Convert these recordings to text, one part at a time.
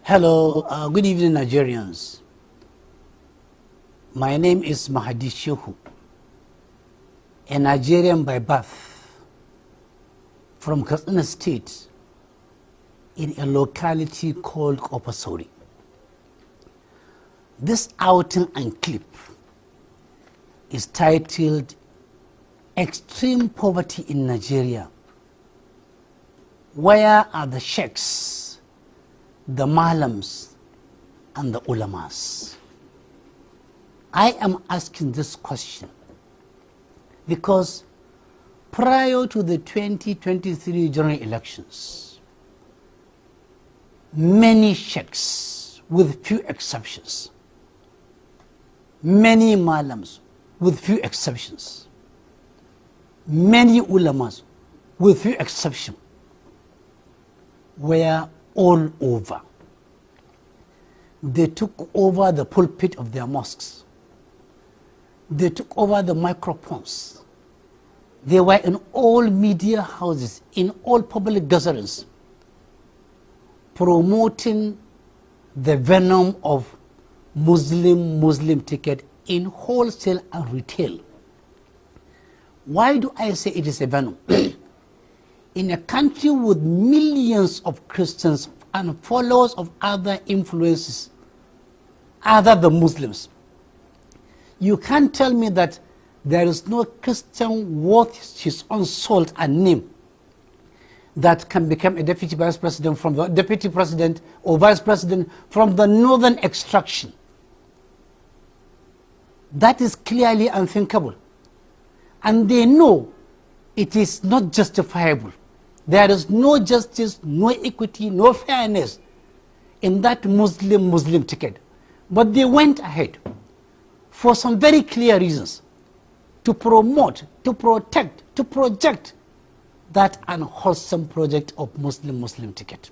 Hello, good evening, Nigerians. My name is Mahdi Shehu, a Nigerian by birth from Katsina State in a locality called Opasori. This outing and clip is titled Extreme Poverty in Nigeria. Where are the Sheikhs, the Moslems, and the Ulamas? I am asking this question because prior to the 2023 general elections, many Sheikhs, with few exceptions, many Moslems, with few exceptions, many Ulamas, with few exceptions, were all over. They took over the pulpit of their mosques. They took over the microphones. They were in all media houses, in all public gatherings, promoting the venom of Muslim ticket in wholesale and retail. Why do I say it is a venom? In a country with millions of Christians and followers of other influences other than Muslims, you can't tell me that there is no Christian worth his own salt and name that can become a deputy vice president from the deputy president or vice president from the northern extraction. That is clearly unthinkable. And they know it is not justifiable. There is no justice, no equity, no fairness in that Muslim ticket. But they went ahead for some very clear reasons to promote, to protect, to project that unwholesome project of Muslim ticket.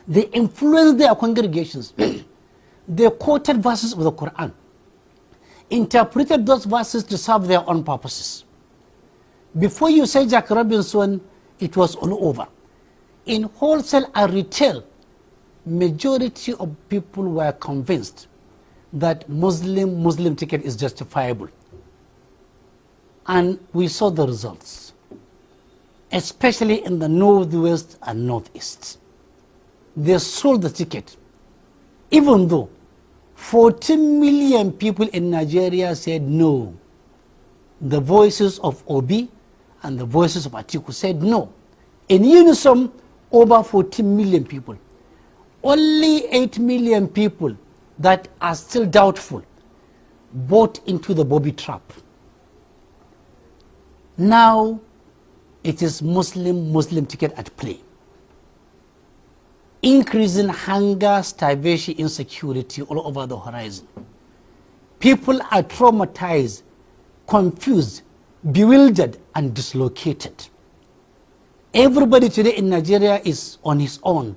They influenced their congregations. They quoted verses of the Quran, interpreted those verses to serve their own purposes. Before you say Jack Robinson, it was all over. In wholesale and retail, majority of people were convinced that Muslim ticket is justifiable. And we saw the results, especially in the northwest and northeast. They sold the ticket, even though 14 million people in Nigeria said no. The voices of Obi and the voices of Atiku said no. In unison, over 14 million people. Only 8 million people that are still doubtful bought into the Bobby trap. Now, it is Muslim ticket at play. Increasing hunger, starvation, insecurity all over the horizon. People are traumatized, confused, bewildered, and dislocated. Everybody today in Nigeria is on his own.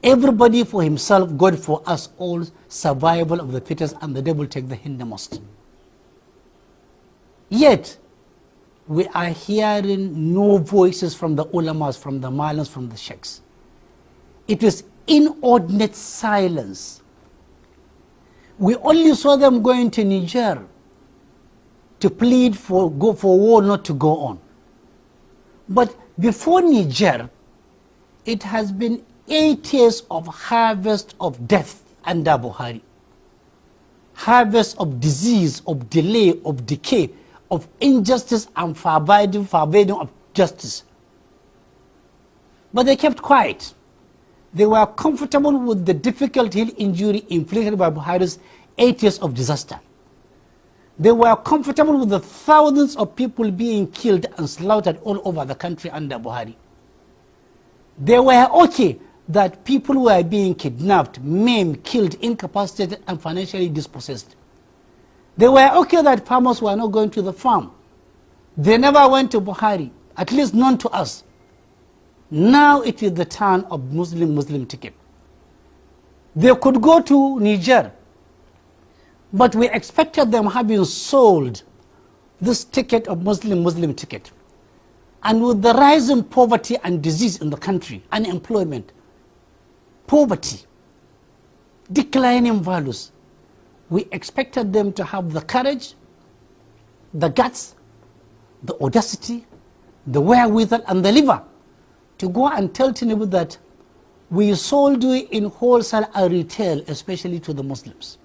Everybody for himself, God for us all, survival of the fittest, and the devil take the hindermost. Yet, we are hearing no voices from the ulamas, from the Moslems, from the Sheikhs. It is inordinate silence. We only saw them going to Niger to plead for war not to go on. But before Niger, it has been 8 years of harvest of death under Buhari. Harvest of disease, of delay, of decay, of injustice and forbidding of justice. But they kept quiet. They were comfortable with the difficult heel injury inflicted by Buhari's 8 years of disaster. They were comfortable with the thousands of people being killed and slaughtered all over the country under Buhari. They were okay that people were being kidnapped, maimed, killed, incapacitated, and financially dispossessed. They were okay that farmers were not going to the farm. They never went to Buhari, at least none to us. Now it is the turn of Muslim ticket. They could go to Niger, but we expected them having sold this ticket of Muslim ticket. And with the rise in poverty and disease in the country, unemployment, poverty, declining values. We expected them to have the courage, the guts, the audacity, the wherewithal, and the liver to go and tell Tinubu that we sold you in wholesale and retail, especially to the Muslims.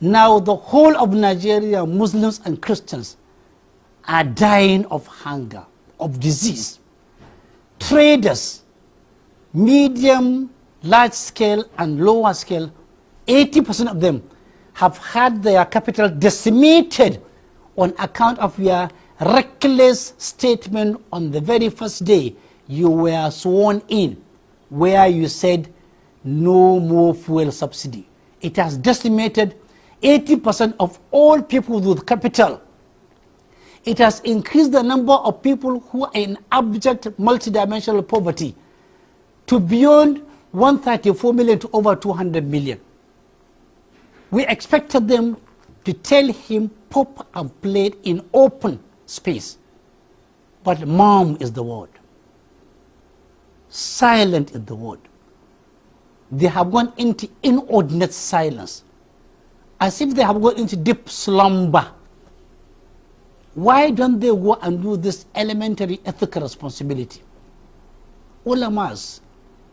Now the whole of Nigeria, Muslims and Christians, are dying of hunger, of disease. Traders, medium, large scale and lower scale, 80% of them have had their capital decimated on account of your reckless statement on the very first day you were sworn in, where you said no more fuel subsidy. It has decimated 80% of all people with capital. It has increased the number of people who are in abject multidimensional poverty to beyond 134 million to over 200 million. We expected them to tell him pop and play in open space. But mum is the word. Silent is the word. They have gone into inordinate silence, as if they have gone into deep slumber. Why don't they go and do this elementary ethical responsibility? Ulamas,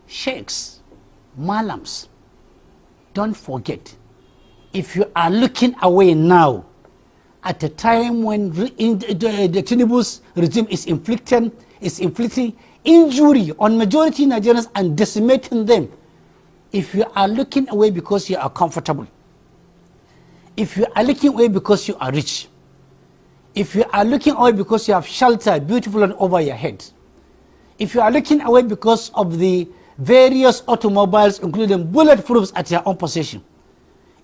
sheikhs, malams, don't forget, if you are looking away now, at a time when the Tinubu's regime is inflicting injury on majority Nigerians and decimating them, if you are looking away because you are comfortable, if you are looking away because you are rich, if you are looking away because you have shelter beautiful and over your head, if you are looking away because of the various automobiles including bulletproofs at your own possession,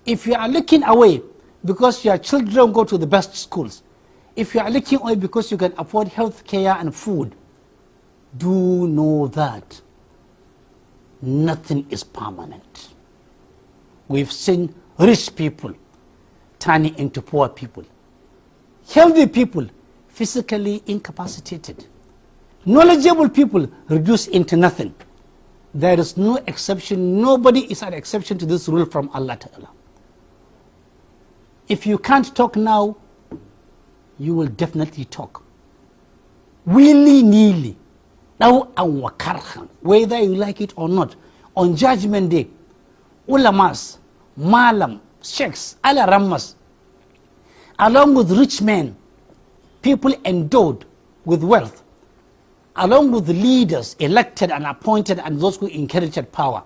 if you are looking away because your children go to the best schools, if you are looking away because you can afford health care and food, do know that nothing is permanent. We've seen rich people turning into poor people, healthy people physically incapacitated, knowledgeable people reduced into nothing. There is no exception. Nobody is an exception to this rule from Allah Ta'ala. If you can't talk now, you will definitely talk. Willy-nilly, now and wakarhan, whether you like it or not, on Judgment Day, ulamas, malam, sheikhs, alarammas, along with rich men, people endowed with wealth, along with the leaders elected and appointed and those who inherited power,